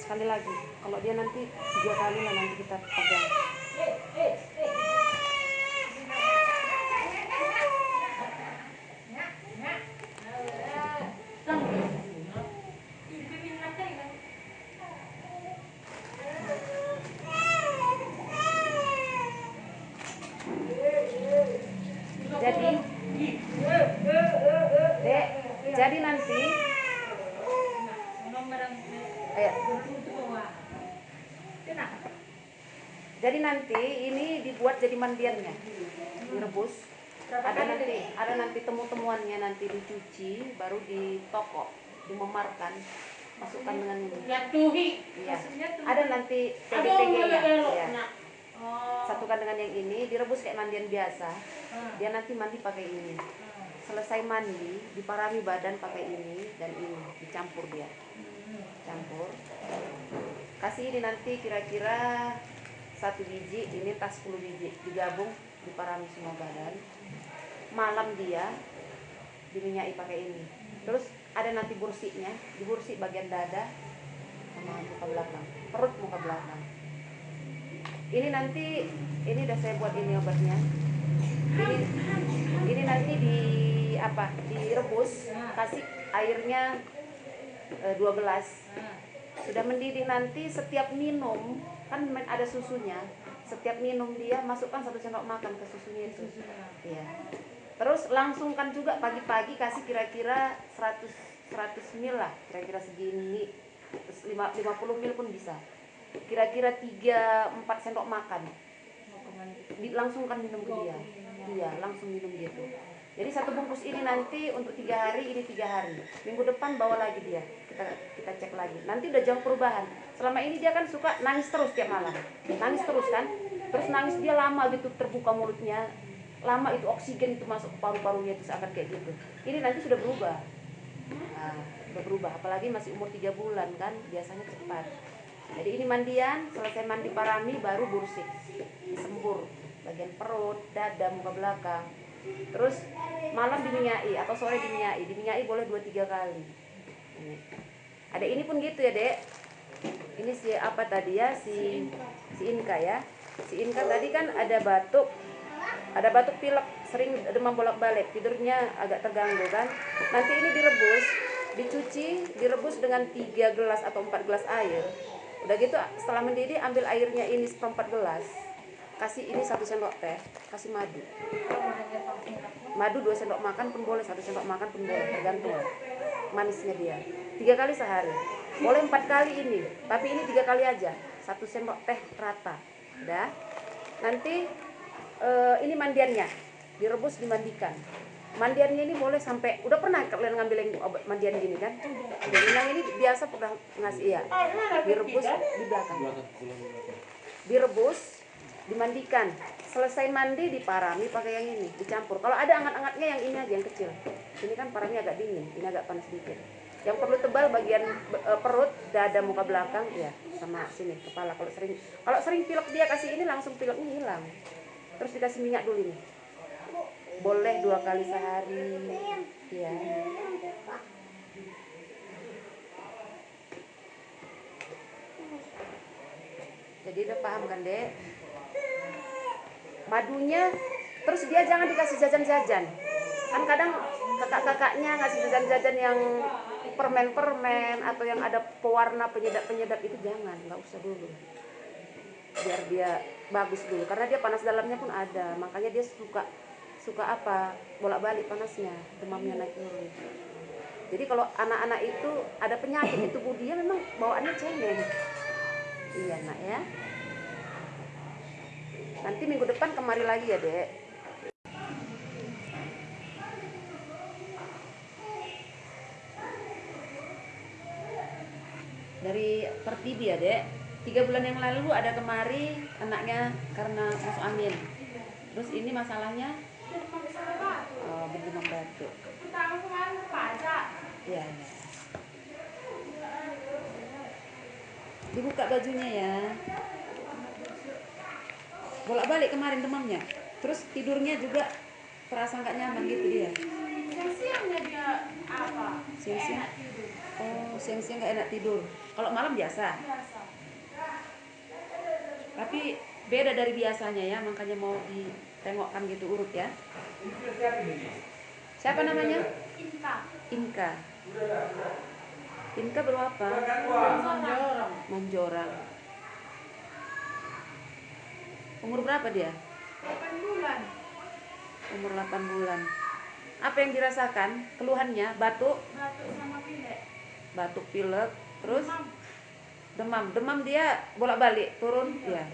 sekali lagi. Kalau dia nanti 3 kali lah nanti kita pegang. Jadi nanti Jadi nanti ini dibuat jadi mandiannya, direbus. Ada nanti temu-temuannya, nanti dicuci, baru ditokok, dimemarkan, masukkan dengan ini. Iya. Ada nanti TG-TG-nya. Ya. Satukan dengan yang ini, direbus kayak mandian biasa. Dia nanti mandi pakai ini. Selesai mandi, diparami badan pakai ini dan ini, dicampur dia. Campur. Kasih ini nanti kira-kira 1 biji, ini tas 10 biji, digabung, diparami semua badan. Malam dia diminyai pakai ini. Terus ada nanti bursinya, dibursi bagian dada sama muka belakang, perut muka belakang. Ini nanti, ini udah saya buat ini obatnya. Ini nanti direbus, kasih airnya 2 gelas. Sudah mendidih nanti setiap minum, kan ada susunya. Setiap minum dia masukkan 1 sendok makan ke susunya itu. Iya. Terus langsungkan juga pagi-pagi kasih kira-kira 100 ml lah, kira-kira segini. 50 ml pun bisa. Kira-kira 3-4 sendok makan. Langsungkan minum ke dia. Iya, langsung minum gitu. Jadi 1 bungkus ini nanti untuk 3 hari, ini 3 hari. Minggu depan bawa lagi dia. Kita cek lagi. Nanti udah jauh perubahan. Selama ini dia kan suka nangis terus tiap malam. Nangis terus kan? Terus nangis dia lama gitu, terbuka mulutnya. Lama itu oksigen itu masuk ke paru-parunya, itu seakan kayak gitu. Ini nanti sudah berubah. Nah, sudah berubah. Apalagi masih umur 3 bulan kan, biasanya cepat. Jadi ini mandian, selesai mandi parami baru bursik. Disembur bagian perut, dada, muka belakang. Terus malam diminyai atau sore diminyai. Diminyai boleh 2-3 kali. Ini. Ada ini pun gitu ya, Dek. Ini si apa tadi ya, si Inka ya. Si Inka tadi kan ada batuk pilek, sering demam bolak-balik, tidurnya agak terganggu kan. Nanti ini direbus, dicuci, direbus dengan 3 gelas atau 4 gelas air. Udah gitu setelah mendidih ambil airnya ini 1/4 gelas. Kasih ini 1 sendok teh, kasih madu. Madu 2 sendok makan pun boleh, 1 sendok makan pun boleh, tergantung manisnya dia. 3 kali sehari. Boleh 4 kali ini, tapi ini 3 kali aja. 1 sendok teh rata. Udah. Nanti ini mandiannya, direbus, dimandikan. Mandiannya ini boleh sampai, udah pernah kalian ngambil yang obat mandian gini kan? Jadi yang ini biasa pernah ngasih ya. Direbus di belakang. Direbus, dimandikan. Selesai mandi diparami pakai yang ini, dicampur. Kalau ada anget-angetnya yang ini aja, yang kecil. Ini kan parami agak dingin, ini agak panas sedikit. Yang perlu tebal bagian perut, dada, muka belakang, ya, sama sini kepala. Kalau sering pilek dia kasih ini langsung pileknya hilang. Terus dikasih minyak dulu nih. Boleh 2 kali sehari. Ya. Jadi udah paham kan, Dek? Madunya, terus dia jangan dikasih jajan-jajan. Kan kadang kakak-kakaknya ngasih jajan-jajan yang permen-permen atau yang ada pewarna penyedap-penyedap, itu jangan, nggak usah dulu. Biar dia bagus dulu, karena dia panas dalamnya pun ada, makanya dia suka apa, bolak-balik panasnya, demamnya naik turun. Jadi kalau anak-anak itu ada penyakit di tubuh dia memang bawaannya cengeng. Iya nak ya. Nanti minggu depan kemari lagi ya, Dek. Dari Pertibi ya, Dek. 3 bulan yang lalu ada kemari anaknya karena masuk angin. Terus ini masalahnya berdemam batuk. Iya, ya. Dibuka bajunya ya. Bolak-balik kemarin demamnya. Terus tidurnya juga terasa nggak nyaman gitu dia. Siang-siangnya dia apa? Siang-siang. Enak tidur. Oh, siang-siang nggak enak tidur. Kalau malam biasa. Biasa. Tapi beda dari biasanya ya, makanya mau ditengokkan gitu urut ya. Siapa namanya? Inka. Inka. Inka berapa? Manjorang. Manjorang. Umur berapa dia? 8 bulan. Umur 8 bulan. Apa yang dirasakan? Keluhannya batuk, Batuk sama pilek. batuk pilek, terus Demam. demam. Demam dia bolak-balik turun ya.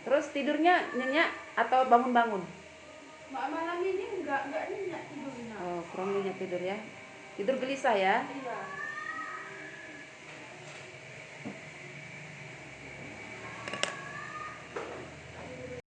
Terus tidurnya nyenyak atau bangun-bangun? Malam ini enggak nyenyak tidurnya. Oh, kurang nyenyak tidur ya. Tidur gelisah ya. Iya.